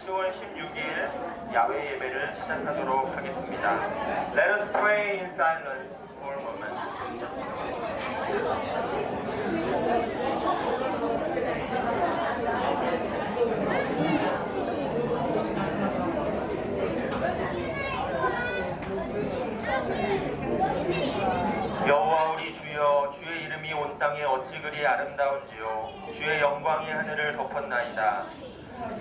10월 16일 야외 예배를 시작하도록 하겠습니다. Let us pray in silence for a moment. 여호와 우리 주여, 주의 이름이 온 땅에 어찌 그리 아름다운지요. 주의 영광이 하늘을 덮었나이다.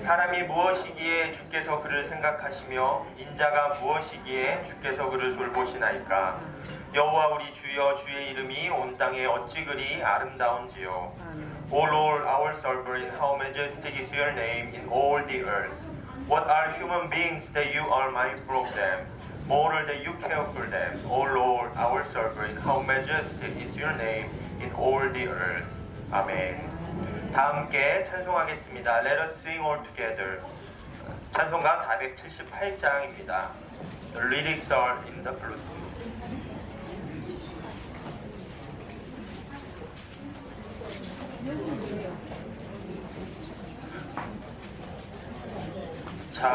사람이 무엇이기에 주께서 그를 생각하시며 인자가 무엇이기에 주께서 그를 돌보시나이까. 여호와 우리 주여, 주의 이름이 온 땅에 어찌 그리 아름다운지요. O Lord, our sovereign, how majestic is your name in all the earth. What are human beings that you are mindful of them? More that you care for them. O Lord, our sovereign, how majestic is your name in all the earth. 아멘. 다 함께 찬송하겠습니다. Let us sing all together. 찬송가 478장입니다. The lyrics are in the Bluetooth. 참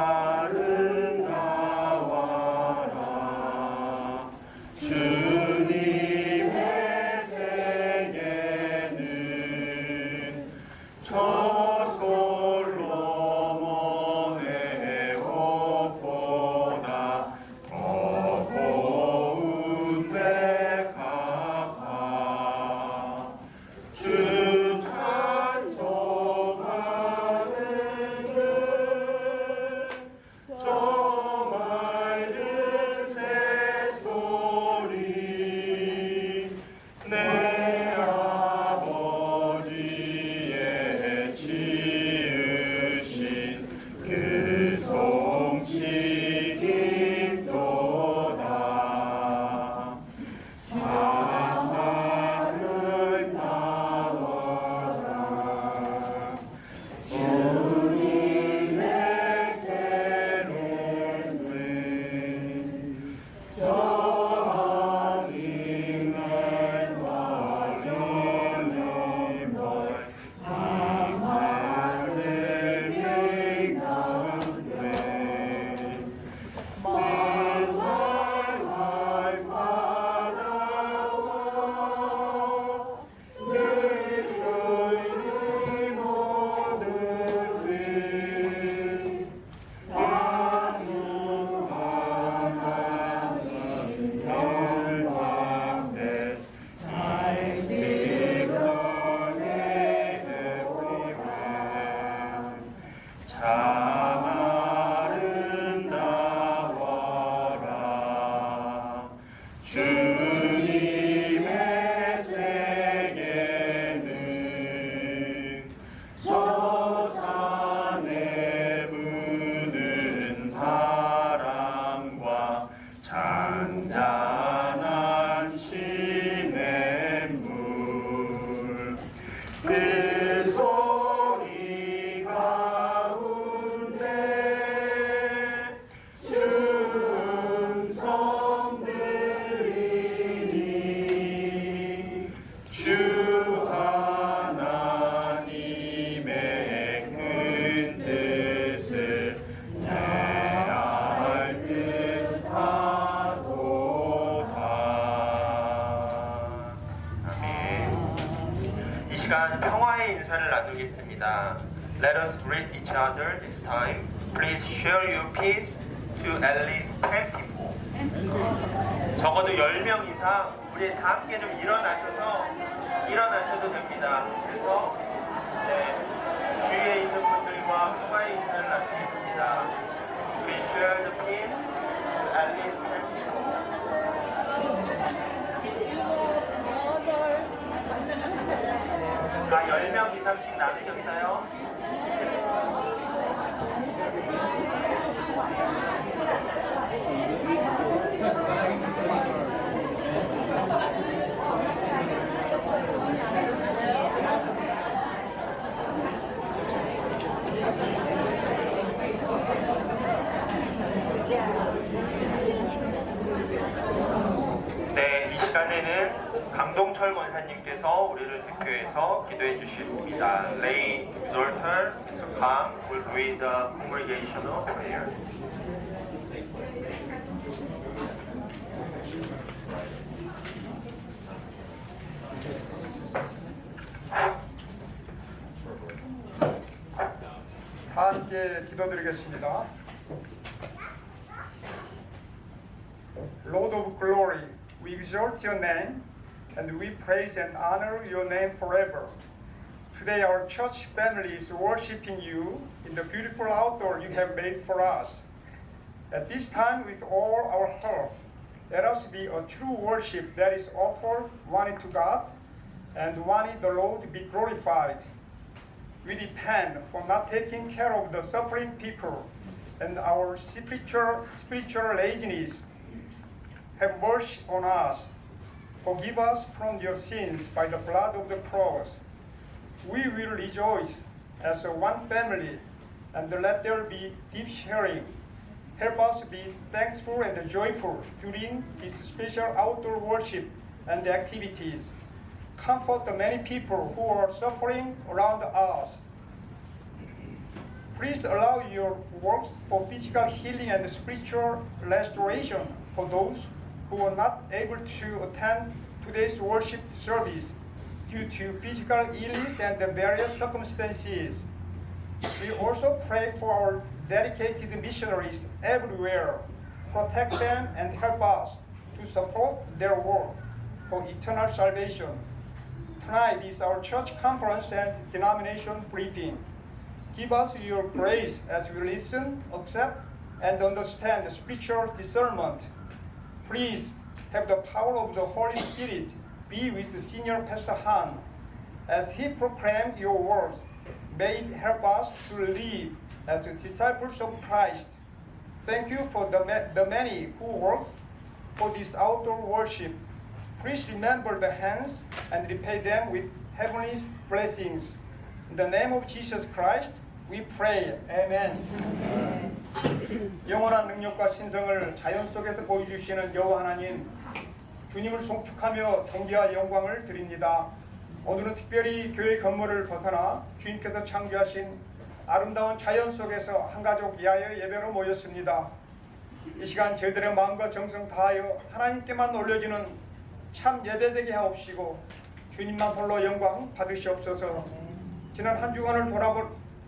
아름다워라 주님의 세계는 저 솔로몬의 옷보다 더 고운 백합화 주 찬송하는 저 맑은 새소리 내 아버지의 지으신 그 솜씨 깊도다. 참 아름다워라 주님의 세례는 저 어린애와 주님을 이만을 가운데 만날 바라와 늘 주님 모두들 나는 하나님 열방대 삶이 그네 everywhere. 참 아름다워라 주님의 세계는 저 산에 부는 바람과 잔잔한 시냇물 그 소리 가운데 음성 들리니 주 하나님의 큰 뜻을 내 알 듯하도다. 아멘. 이 시간 평화의 인사를 나누겠습니다. Let us greet each other this time. Please share your peace to at least 10 people. 적어도 10명 이상 우리 다 함께 좀 일어나셔도 됩니다. 그래서 주위에 있는 분들과 평화의 인사를 나누겠습니다. Please share the peace to at least 10 people. 다 10명 이상씩 나누셨어요? 이제는 강동철 권사님께서 우리를 대표해서 기도해 주시겠습니다. Lay exhorter Mr. Kang will read the congregational prayer. 다 함께 기도드리겠습니다. Lord of glory, we exalt your name and we praise and honor your name forever. Today our church family is worshiping you in the beautiful outdoor you have made for us. At this time, with all our heart, let us be a true worship that is offered wanting to God and wanting the Lord to be glorified. We repent for not taking care of the suffering people and our spiritual laziness. Have mercy on us. Forgive us from your sins by the blood of the cross. We will rejoice as a one family, and let there be deep sharing. Help us be thankful and joyful during this special outdoor worship and activities. Comfort the many people who are suffering around us. Please allow your works for physical healing and spiritual restoration for those who are not able to attend today's worship service due to physical illness and the various circumstances. We also pray for our dedicated missionaries everywhere. Protect them and help us to support their work for eternal salvation. Tonight is our church conference and denomination briefing. Give us your grace as we listen, accept, and understand the spiritual discernment. Please have the power of the Holy Spirit be with the Senior Pastor Han as he proclaimed your words. May it help us to live as disciples of Christ. Thank you for the many who work for this outdoor worship. Please remember the hands and repay them with heavenly blessings. In the name of Jesus Christ, we pray. Amen. 영원한 능력과 신성을 자연 속에서 보여주시는 여호와 하나님, 주님을 송축하며 존귀와 영광을 드립니다. 오늘은 특별히 교회 건물을 벗어나 주님께서 창조하신 아름다운 자연 속에서 한가족 야외 예배로 모였습니다. 이 시간 저희들의 마음과 정성 다하여 하나님께만 올려지는 참 예배되게 하옵시고 주님만 홀로 영광 받으시옵소서. 지난 한 주간을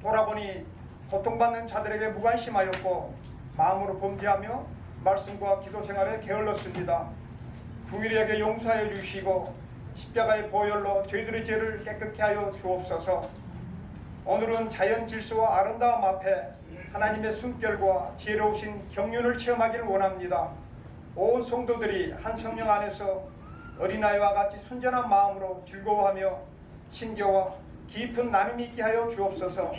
돌아보니 고통받는 자들에게 무관심하였고 마음으로 범죄하며 말씀과 기도 생활에 게을렀습니다. 궁일에게 용서하여 주시고 십자가의 보혈로 저희들의 죄를 깨끗게 하여 주옵소서. 오늘은 자연 질서와 아름다움 앞에 하나님의 숨결과 지혜로우신 경륜을 체험하기를 원합니다. 온 성도들이 한 성령 안에서 어린아이와 같이 순전한 마음으로 즐거워하며 신교와 깊은 나눔이 있게 하여 주옵소서.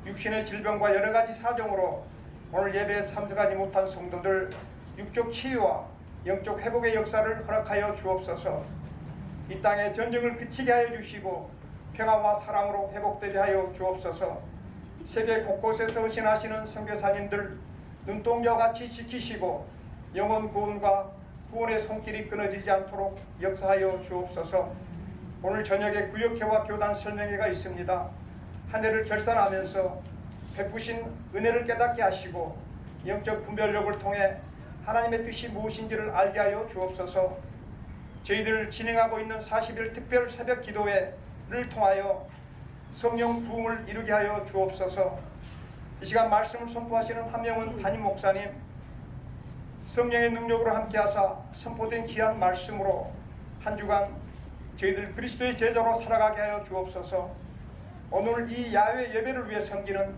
육신의 질병과 여러 가지 사정으로 오늘 예배에 참석하지 못한 성도들 육적 치유와 영적 회복의 역사를 허락하여 주옵소서. 이 땅의 전쟁을 그치게 하여 주시고 평화와 사랑으로 회복되게 하여 주옵소서. 세계 곳곳에서 헌신하시는 선교사님들 눈동자와 같이 지키시고 영혼 구원과 구원의 손길이 끊어지지 않도록 역사하여 주옵소서. 오늘 저녁에 구역회와 교단 설명회가 있습니다. 한 해를 결산하면서 베푸신 은혜를 깨닫게 하시고 영적 분별력을 통해 하나님의 뜻이 무엇인지를 알게 하여 주옵소서. 저희들 진행하고 있는 40일 특별 새벽 기도회를 통하여 성령 부흥을 이루게 하여 주옵소서. 이 시간 말씀을 선포하시는 한명훈 담임 목사님, 성령의 능력으로 함께하사 선포된 귀한 말씀으로 한 주간 저희들 그리스도의 제자로 살아가게 하여 주옵소서. 오늘 이 야외 예배를 위해 섬기는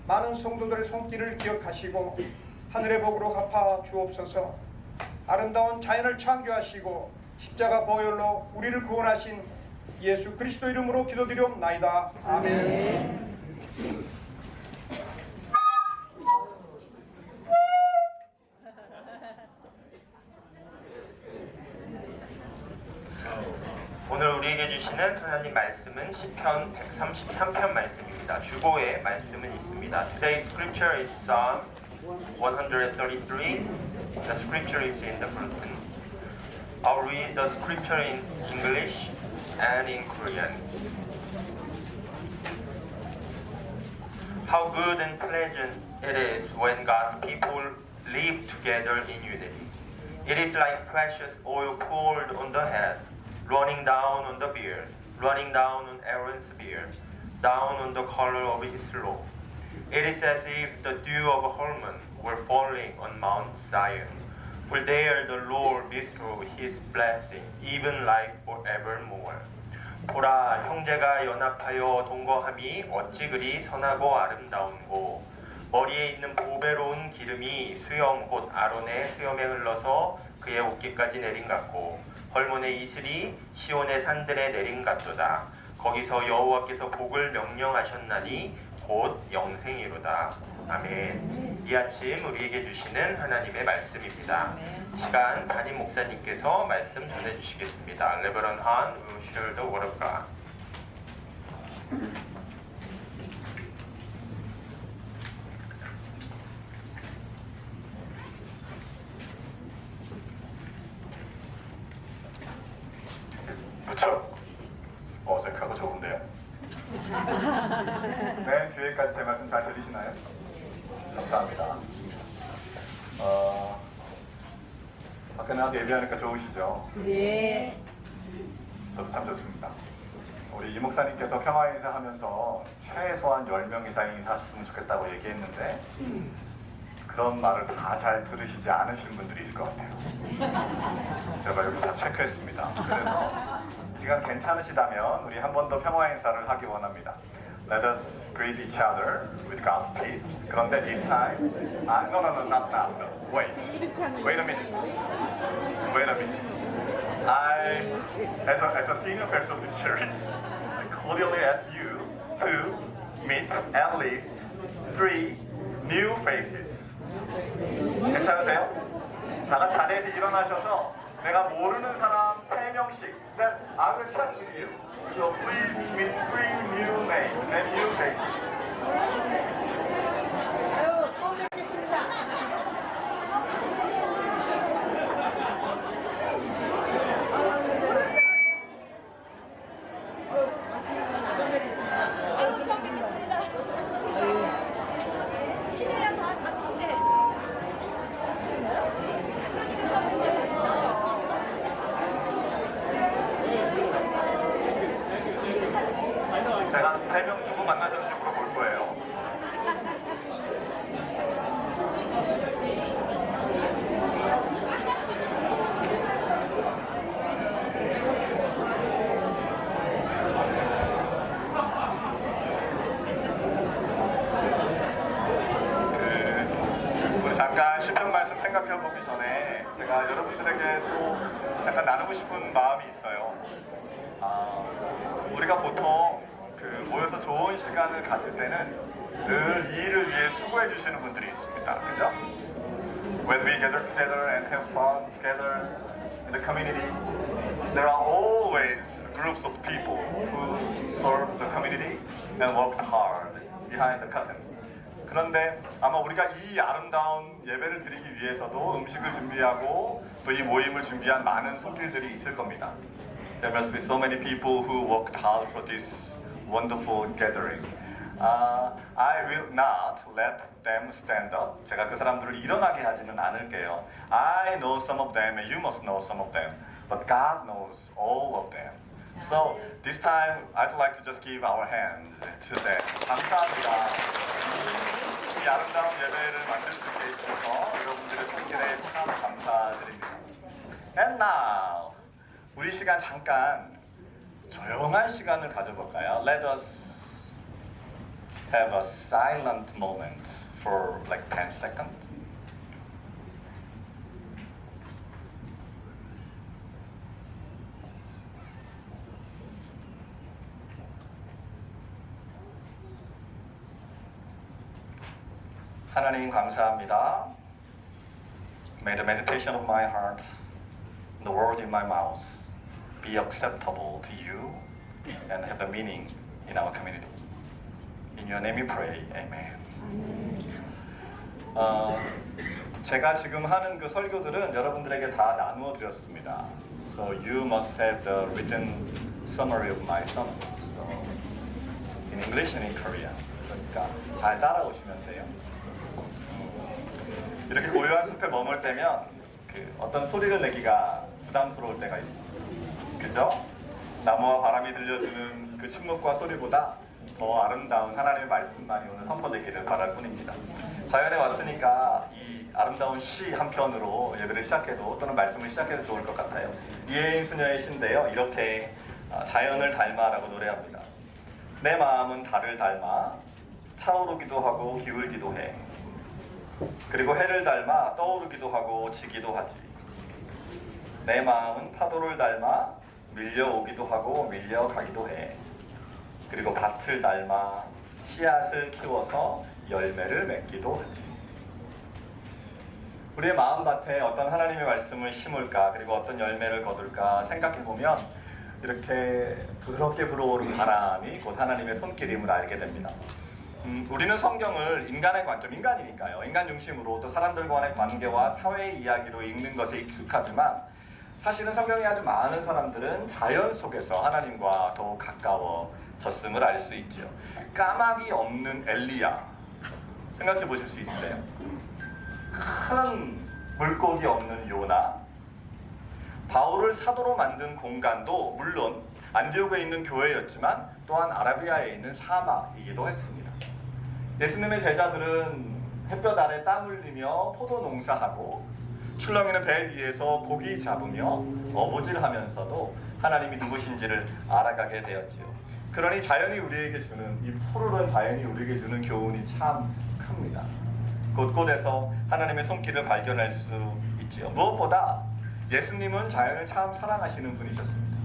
많은 성도들의 손길을 기억하시고 하늘의 복으로 갚아 주옵소서. 아름다운 자연을 창조하시고 십자가 보혈로 우리를 구원하신 예수 그리스도 이름으로 기도드리옵나이다. 아멘. 오늘 우리에게 주시는 하나님 말씀은 시편 133편 말씀입니다. 주보에 말씀은 있습니다. Today's scripture is Psalm 133. The scripture is in the bulletin. I'll read the scripture in English and in Korean. How good and pleasant it is when God's people live together in unity. It is like precious oil poured on the head, running down on the beard, running down on Aaron's beard, down on the collar of his robe. It is as if the dew of Hermon were falling on Mount Zion. For there the Lord bestowed his blessing, even life forevermore. 보라, 형제가 연합하여 동거함이 어찌 그리 선하고 아름다운고, 머리에 있는 보배로운 기름이 수염 곧 아론의 수염에 흘러서 그의 어깨까지 내린 같고, 헐몬의 이슬이 시온의 산들에 내린 같도다. 거기서 여호와께서 복을 명령하셨나니 곧 영생이로다. 아멘. 이 아침 우리에게 주시는 하나님의 말씀입니다. 시간 담임 목사님께서 말씀 전해주시겠습니다. 레버런 한 will share the word of God. 무척 어색하고 좋은데요. 맨 뒤에까지 제 말씀 잘 들리시나요? 감사합니다. 좋습니다. 밖에 나와서 예배하니까 좋으시죠? 네. 저도 참 좋습니다. 우리 이 목사님께서 평화 인사하면서 최소한 10명 이상 인사하셨으면 좋겠다고 얘기했는데 그런 말을 다 잘 들으시지 않으신 분들이 있을 것 같아요. 제가 여기서 다 체크했습니다. 그래서 이 시간 괜찮으시다면 우리 한 번 더 평화 인사를 하기 원합니다. Let us greet each other with God's peace. 그런데 this time, no, not now. No. Wait a minute. As a senior pastor of the church, I cordially ask you to meet at least 3 new faces. 괜찮으세요? 다 같이 자리에서 일어나셔서 내가 모르는 사람 3명씩 that I will chat with you. So please meet 3 new names and new faces. 아유, 처음 뵙겠습니다. 아유, 처음 뵙겠습니다. 친해야 다 친해. 그러니까 처음 뵙는 제가 3명 누구 만나셨는지 물어볼 거예요. 우리 잠깐 시편 말씀 생각해 보기 전에 제가 여러분들에게 또 약간 나누고 싶은 마음이 있어요. 우리가 보통 모여서 좋은 시간을 가질 때는 늘 이 일을 위해 수고해 주시는 분들이 있습니다. 그죠? When we gather together and have fun together in the community, there are always groups of people who serve the community and work hard behind the curtain. 그런데 아마 우리가 이 아름다운 예배를 드리기 위해서도 음식을 준비하고 또 이 모임을 준비한 많은 손길들이 있을 겁니다. There must be so many people who worked hard for this wonderful gathering. I will not let them stand up. 제가 그 사람들을 일어나게 하지는 않을게요. I know some of them and you must know some of them. But God knows all of them. So this time I'd like to just give our hands to them. 감사합니다. 이 아름다운 예배를 만들 수 있게 해주셔서 여러분들의 손길에 참 감사드립니다. And now 우리 시간 잠깐 조용한 시간을 가져볼까요? Let us have a silent moment for like 10 seconds. 하나님 감사합니다. May the meditation of my heart, the words in my mouth be acceptable to you and have a meaning in our community. In your name we pray. Amen. 제가 지금 하는 그 설교들은 여러분들에게 다 나누어 드렸습니다. So you must have the written summary of my sermons. So in English and in Korean. 그러니까 잘 따라오시면 돼요. 이렇게 고요한 숲에 머물 때면 그 어떤 소리를 내기가 부담스러울 때가 있습니다. 그죠? 나무와 바람이 들려주는 그 침묵과 소리보다 더 아름다운 하나님의 말씀만이 오늘 선포되기를 바랄 뿐입니다. 자연에 왔으니까 이 아름다운 시 한 편으로 예배를 시작해도 또는 말씀을 시작해도 좋을 것 같아요. 이혜임 수녀의 시인데요. 이렇게 자연을 닮아라고 노래합니다. 내 마음은 달을 닮아 차오르기도 하고 기울기도 해. 그리고 해를 닮아 떠오르기도 하고 지기도 하지. 내 마음은 파도를 닮아 밀려오기도 하고 밀려가기도 해. 그리고 밭을 닮아 씨앗을 키워서 열매를 맺기도 하지. 우리의 마음밭에 어떤 하나님의 말씀을 심을까, 그리고 어떤 열매를 거둘까 생각해보면 이렇게 부드럽게 불어오른 바람이 곧 하나님의 손길임을 알게 됩니다. 우리는 성경을 인간의 관점, 인간이니까요. 인간 중심으로 또 사람들과의 관계와 사회의 이야기로 읽는 것에 익숙하지만 사실은 성경에 아주 많은 사람들은 자연 속에서 하나님과 더욱 가까워졌음을 알 수 있죠. 까마귀 없는 엘리야 생각해 보실 수 있어요. 큰 물고기 없는 요나, 바울을 사도로 만든 공간도 물론 안디옥에 있는 교회였지만 또한 아라비아에 있는 사막이기도 했습니다. 예수님의 제자들은 햇볕 아래 땀 흘리며 포도 농사하고 출렁이는 배 위에서 고기 잡으며 어부질하면서도 하나님이 누구신지를 알아가게 되었지요. 그러니 자연이 우리에게 주는, 이 푸르른 자연이 우리에게 주는 교훈이 참 큽니다. 곳곳에서 하나님의 손길을 발견할 수 있지요. 무엇보다 예수님은 자연을 참 사랑하시는 분이셨습니다.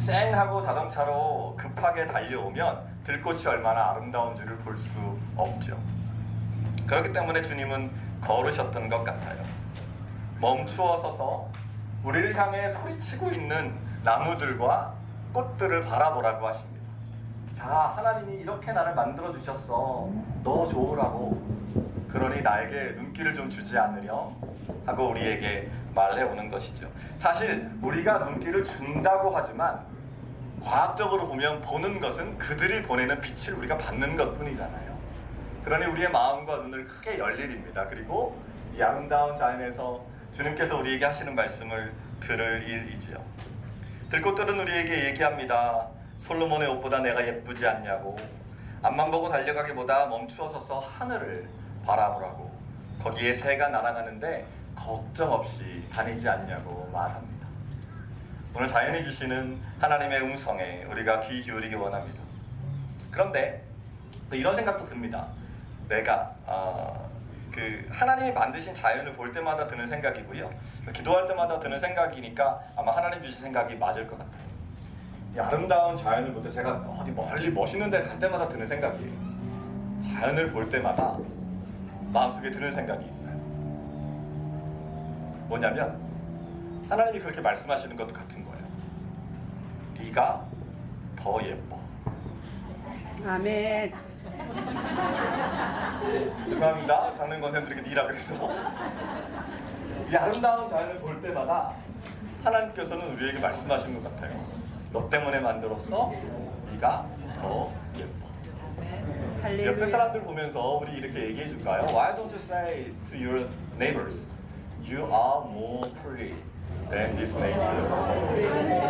쌩하고 자동차로 급하게 달려오면 들꽃이 얼마나 아름다운 줄을 볼 수 없죠. 그렇기 때문에 주님은 걸으셨던 것 같아요. 멈추어 서서 우리를 향해 소리치고 있는 나무들과 꽃들을 바라보라고 하십니다. 자, 하나님이 이렇게 나를 만들어 주셨어. 너 좋으라고. 그러니 나에게 눈길을 좀 주지 않으렴 하고 우리에게 말해오는 것이죠. 사실 우리가 눈길을 준다고 하지만 과학적으로 보면 보는 것은 그들이 보내는 빛을 우리가 받는 것뿐이잖아요. 그러니 우리의 마음과 눈을 크게 열 일입니다. 그리고 이 아름다운 자연에서 주님께서 우리에게 하시는 말씀을 들을 일이지요. 들꽃들은 우리에게 얘기합니다. 솔로몬의 옷보다 내가 예쁘지 않냐고. 앞만 보고 달려가기보다 멈추어 서서 하늘을 바라보라고. 거기에 새가 날아가는데 걱정 없이 다니지 않냐고 말합니다. 오늘 자연이 주시는 하나님의 음성에 우리가 귀 기울이기 원합니다. 그런데 또 이런 생각도 듭니다. 내가 하나님이 만드신 자연을 볼 때마다 드는 생각이고요. 기도할 때마다 드는 생각이니까 아마 하나님 주신 생각이 맞을 것 같아요. 이 아름다운 자연을 볼 때 제가 어디 멀리 멋있는 데 갈 때마다 드는 생각이에요. 자연을 볼 때마다 마음속에 드는 생각이 있어요. 뭐냐면 하나님이 그렇게 말씀하시는 것도 같은 거예요. 네가 더 예뻐. 아멘. 죄송합니다. 장르 권사님들에게 니라 그래서. 이 아름다운 자연을 볼 때마다 하나님께서는 우리에게 말씀하시는 것 같아요. 너 때문에 만들었어. 네가 더 예뻐. 할렐루야. 옆에 사람들 보면서 우리 이렇게 얘기해 줄까요? Why don't you say to your neighbors, you are more pretty than this nature?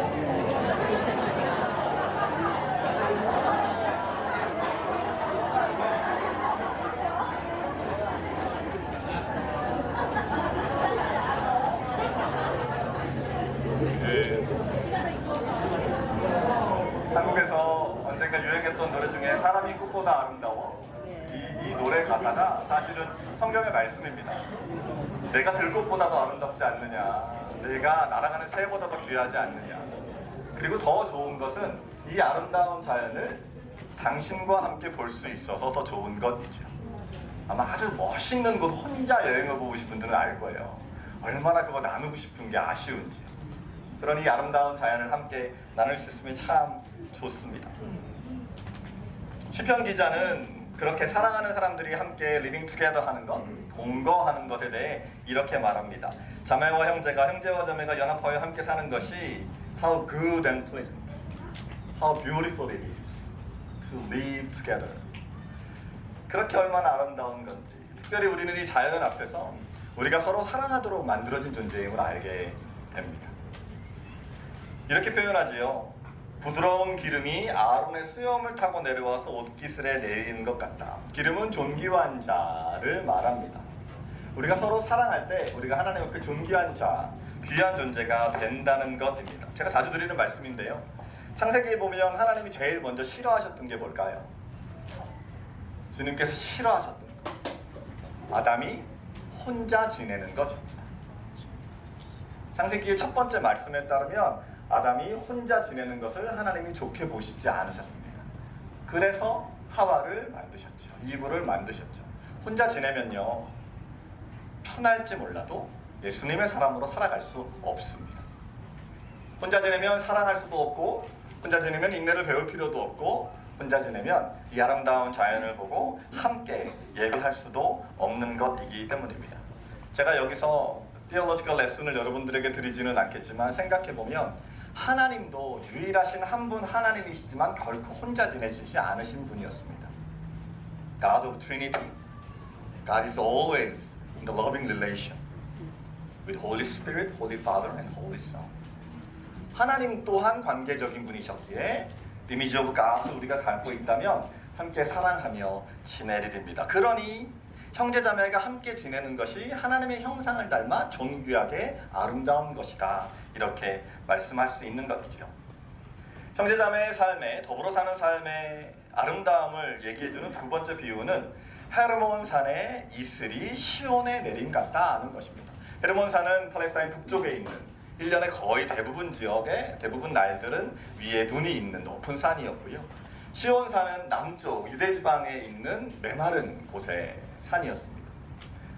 한국에서 언젠가 유행했던 노래 중에 사람이 꽃보다 아름다워. 이 노래 가사가 사실은 성경의 말씀입니다. 내가 들꽃보다 더 아름답지 않느냐, 내가 날아가는 새보다 더 귀하지 않느냐. 그리고 더 좋은 것은 이 아름다운 자연을 당신과 함께 볼 수 있어서 더 좋은 것이죠. 아마 아주 멋있는 곳 혼자 여행을 보고 싶은 분들은 알 거예요. 얼마나 그거 나누고 싶은 게 아쉬운지. 그러니 이 아름다운 자연을 함께 나눌 수 있으면 참 좋습니다. 시편 기자는 그렇게 사랑하는 사람들이 함께 living together 하는 것, 동거하는 것에 대해 이렇게 말합니다. 자매와 형제가, 형제와 자매가 연합하여 함께 사는 것이 how good and pleasant, how beautiful it is to live together. 그렇게 얼마나 아름다운 건지, 특별히 우리는 이 자연 앞에서 우리가 서로 사랑하도록 만들어진 존재임을 알게 됩니다. 이렇게 표현하지요. 부드러운 기름이 아론의 수염을 타고 내려와서 옷깃을에 내리는 것 같다. 기름은 존귀한 자를 말합니다. 우리가 서로 사랑할 때 우리가 하나님 앞에 존귀한 자, 귀한 존재가 된다는 것입니다. 제가 자주 드리는 말씀인데요. 창세기에 보면 하나님이 제일 먼저 싫어하셨던 게 뭘까요? 주님께서 싫어하셨던 것. 아담이 혼자 지내는 것입니다. 창세기의 첫 번째 말씀에 따르면 아담이 혼자 지내는 것을 하나님이 좋게 보시지 않으셨습니다. 그래서 하와를 만드셨죠. 이브를 만드셨죠. 혼자 지내면요, 편할지 몰라도 예수님의 사람으로 살아갈 수 없습니다. 혼자 지내면 사랑할 수도 없고, 혼자 지내면 인내를 배울 필요도 없고, 혼자 지내면 이 아름다운 자연을 보고 함께 예배할 수도 없는 것이기 때문입니다. 제가 여기서 theological 레슨을 여러분들에게 드리지는 않겠지만 생각해보면 하나님도 유일하신 한 분 하나님이시지만 결코 혼자 지내시지 않으신 분이었습니다. God of Trinity. God is always in the loving relation with Holy Spirit, Holy Father and Holy Son. 하나님 또한 관계적인 분이셨기에 Image of God을 우리가 갖고 있다면 함께 사랑하며 지내리입니다. 그러니 형제자매가 함께 지내는 것이 하나님의 형상을 닮아 존귀하게 아름다운 것이다. 이렇게 말씀할 수 있는 것이죠. 형제자매의 삶에, 더불어 사는 삶의 아름다움을 얘기해주는 두 번째 비유는 헤르몬산의 이슬이 시온에 내림 같다 하는 것입니다. 헤르몬산은 팔레스타인 북쪽에 있는 1년의 거의 대부분 지역에 대부분 날들은 위에 눈이 있는 높은 산이었고요. 시온산은 남쪽 유대지방에 있는 메마른 곳의 산이었습니다.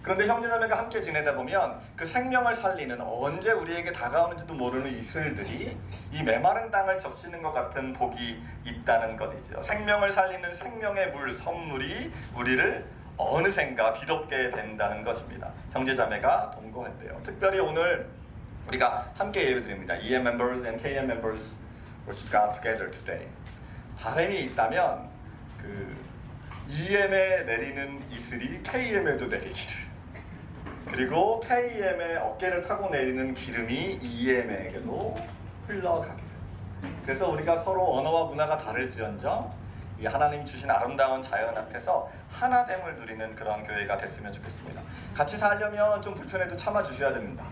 그런데 형제자매가 함께 지내다 보면 그 생명을 살리는 언제 우리에게 다가오는지도 모르는 이슬들이 이 메마른 땅을 적시는 것 같은 복이 있다는 것이죠. 생명을 살리는 생명의 물, 선물이 우리를 어느샌가 뒤덮게 된다는 것입니다. 형제자매가 동거할 때요. 특별히 오늘 우리가 함께 예배드립니다. EM members and KM members worship God together today. 바람이 있다면 그 EM에 내리는 이슬이 KM에도 내리기를, 그리고 KM의 어깨를 타고 내리는 기름이 EM에게도 흘러가기를. 그래서 우리가 서로 언어와 문화가 다를지언정 이 하나님 주신 아름다운 자연 앞에서 하나됨을 누리는 그런 교회가 됐으면 좋겠습니다. 같이 살려면 좀 불편해도 참아주셔야 됩니다.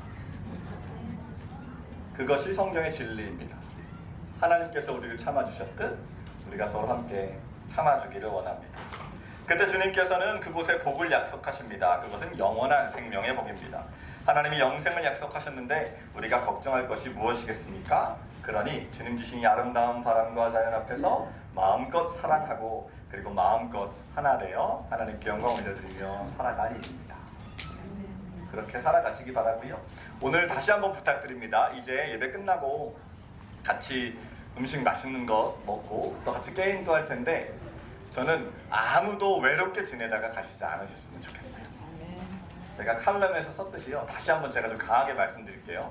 그것이 성경의 진리입니다. 하나님께서 우리를 참아주셨듯 우리가 서로 함께 참아주기를 원합니다. 그때 주님께서는 그곳에 복을 약속하십니다. 그것은 영원한 생명의 복입니다. 하나님이 영생을 약속하셨는데 우리가 걱정할 것이 무엇이겠습니까? 그러니 주님 주신 이 아름다운 바람과 자연 앞에서 마음껏 사랑하고 그리고 마음껏 하나 되어 하나님께 영광을 올려드리며 살아갈 일입니다. 그렇게 살아가시기 바라고요. 오늘 다시 한번 부탁드립니다. 이제 예배 끝나고 같이 음식 맛있는 거 먹고 또 같이 게임도 할 텐데 저는 아무도 외롭게 지내다가 가시지 않으셨으면 좋겠어요. 제가 칼럼에서 썼듯이요. 다시 한번 제가 좀 강하게 말씀드릴게요.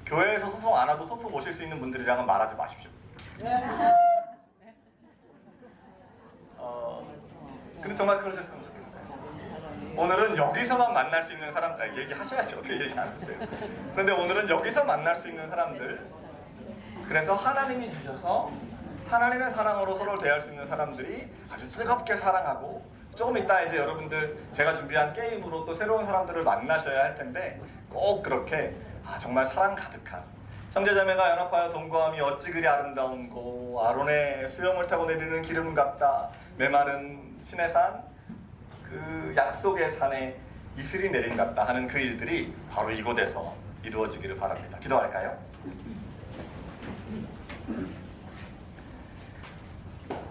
교회에서 소풍 안 와도 소풍 오실 수 있는 분들이랑은 말하지 마십시오. 근데 정말 그러셨으면 좋겠어요. 오늘은 여기서만 만날 수 있는 사람들, 얘기하셔야지 어떻게 얘기 안 하세요. 그런데 오늘은 여기서 만날 수 있는 사람들, 그래서 하나님이 주셔서 하나님의 사랑으로 서로를 대할 수 있는 사람들이 아주 뜨겁게 사랑하고, 조금 이따 이제 여러분들 제가 준비한 게임으로 또 새로운 사람들을 만나셔야 할 텐데 꼭 그렇게 정말 사랑 가득한 형제자매가 연합하여 동거함이 어찌 그리 아름다운고, 아론의 수염을 타고 내리는 기름 같다, 메마른 시내산 그 약속의 산에 이슬이 내림 같다 하는 그 일들이 바로 이곳에서 이루어지기를 바랍니다. 기도할까요?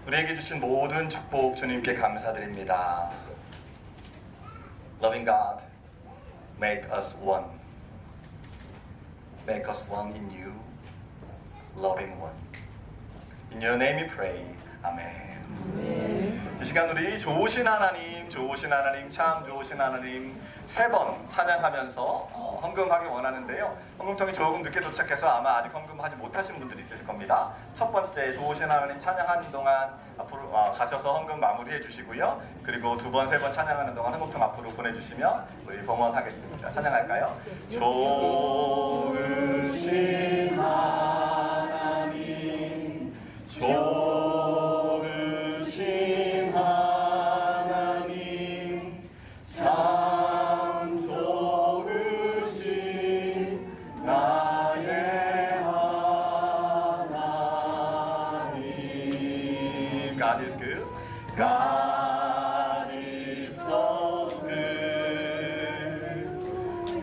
우리에게 주신 모든 축복 주님께 감사드립니다. Loving God, make us one. Make us one in you, loving one. In your name we pray. 아멘. 이 시간 우리 좋으신 하나님, 좋으신 하나님, 참 좋으신 하나님 3번 찬양하면서 헌금하기 원하는데요. 헌금통이 조금 늦게 도착해서 아마 아직 헌금하지 못하신 분들이 있으실 겁니다. 첫 번째 좋으신 하나님 찬양하는 동안 앞으로 가셔서 헌금 마무리해 주시고요. 그리고 2번, 3번 찬양하는 동안 헌금통 앞으로 보내주시면 우리 봉헌하겠습니다. 찬양할까요? 좋으신 하나님, 좋으신 하나님, 참 좋으신 나의 하나님. God is good. God is so good.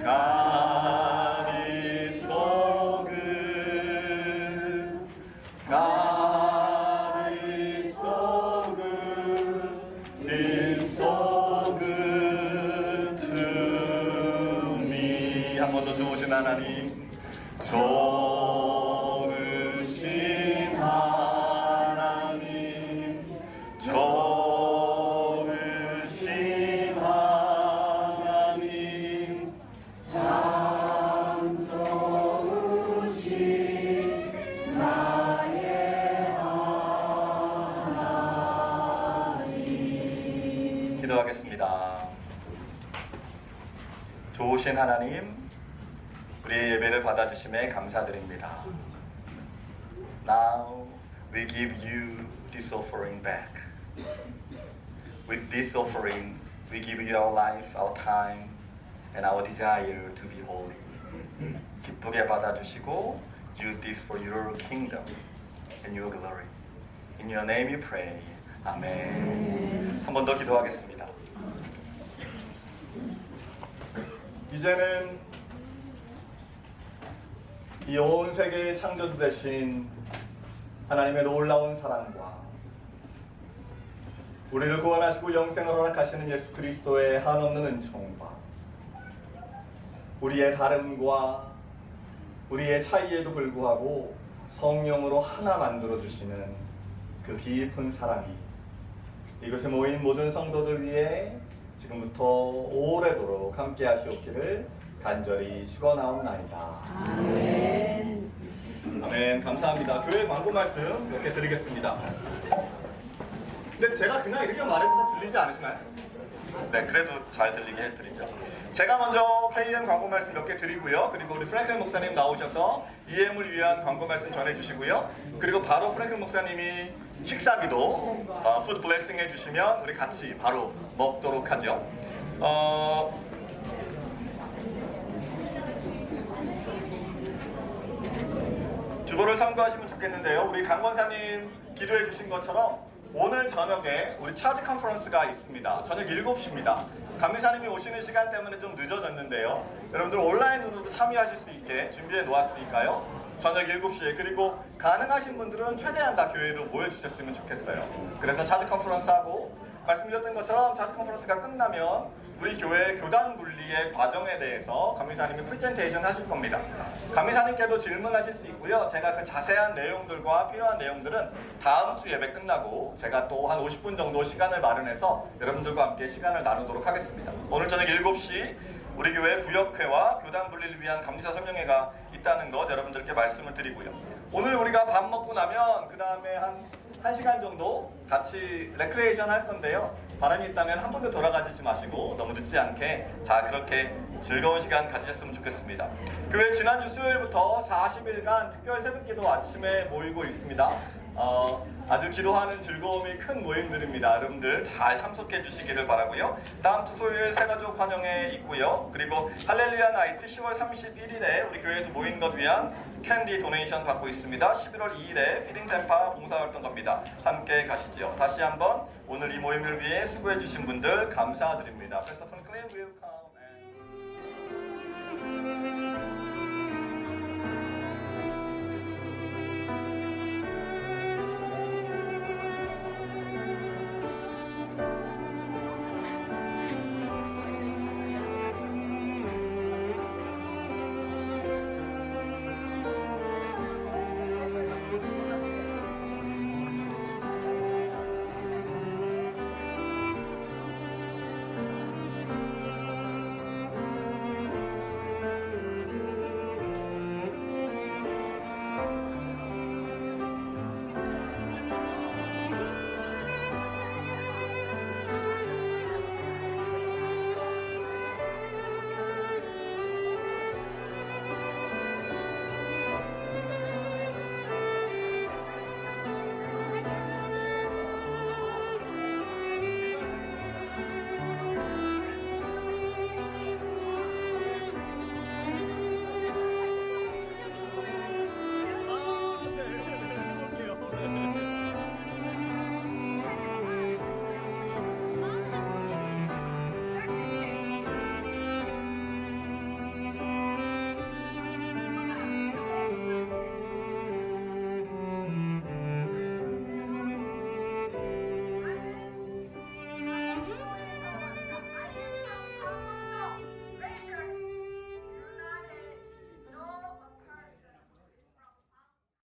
God is so good. God is so good. Is so good to me. 한 번 더 좋으신 하나님, 좋으신 하나님, 좋으신 하나님, 참 좋으신 나의 하나님. 기도하겠습니다. 좋으신 하나님, 우리의 예배를 받아주심에 감사드립니다. Now we give you this offering back. With this offering, we give you our life, our time, and our desire to be holy. 기쁘게 받아주시고 use this for your kingdom and your glory. In your name we pray. 아멘. 한 번 더 기도하겠습니다. 이제는 이 온 세계의 창조주 되신 하나님의 놀라운 사랑과 우리를 구원하시고 영생을 허락하시는 예수 그리스도의 한없는 은총과 우리의 다름과 우리의 차이에도 불구하고 성령으로 하나 만들어주시는 그 깊은 사랑이 이곳에 모인 모든 성도들 위해 지금부터 오래도록 함께 하시옵기를 간절히 축원하옵나이다. 아멘. 아멘. 감사합니다. 교회 광고 말씀 몇 개 드리겠습니다. 근데 제가 그냥 이렇게 말해도 다 들리지 않으시나요? 네, 그래도 잘 들리게 해드리죠. 제가 먼저 KM 광고 말씀 몇 개 드리고요. 그리고 우리 프랭클 목사님 나오셔서 EM을 위한 광고 말씀 전해주시고요. 그리고 바로 프랭클 목사님이 식사기도 푸드 블레싱 해주시면 우리 같이 바로 먹도록 하죠. 주보를 참고하시면 좋겠는데요. 우리 강 권사님 기도해 주신 것처럼 오늘 저녁에 우리 차지 컨퍼런스가 있습니다. 저녁 7시입니다. 강미사님이 오시는 시간 때문에 좀 늦어졌는데요. 여러분들 온라인으로도 참여하실 수 있게 준비해 놓았으니까요. 저녁 7시에 그리고 가능하신 분들은 최대한 다 교회로 모여주셨으면 좋겠어요. 그래서 차지 컨퍼런스하고 말씀드렸던 것처럼 차지 컨퍼런스가 끝나면 우리 교회 교단 분리의 과정에 대해서 강미사님이 프레젠테이션 하실 겁니다. 강미사님께도 질문하실 수 있고요. 제가 그 자세한 내용들과 필요한 내용들은 다음 주 예배 끝나고 제가 또 한 50분 정도 시간을 마련해서 여러분들과 함께 시간을 나누도록 하겠습니다. 오늘 저녁 7시 우리 교회 구역회와 교단 분리를 위한 감리사 설명회가 있다는 것 여러분들께 말씀을 드리고요. 오늘 우리가 밥 먹고 나면 그 다음에 한 1시간 정도 같이 레크레이션 할 건데요. 바람이 있다면 한 번도 돌아가시지 마시고 너무 늦지 않게 자 그렇게 즐거운 시간 가지셨으면 좋겠습니다. 교회 지난주 수요일부터 40일간 특별 새벽기도 아침에 모이고 있습니다. 아주 기도하는 즐거움이 큰 모임들입니다. 여러분들 잘 참석해 주시기를 바라고요. 다음 주 소요일 새가족 환영회 있고요. 그리고 할렐루야 나이트 10월 31일에 우리 교회에서 모인 것 위한 캔디 도네이션 받고 있습니다. 11월 2일에 피딩 템파 봉사활동 겁니다. 함께 가시죠. 다시 한번 오늘 이 모임을 위해 수고해 주신 분들 감사드립니다. Pastor Franklin will come and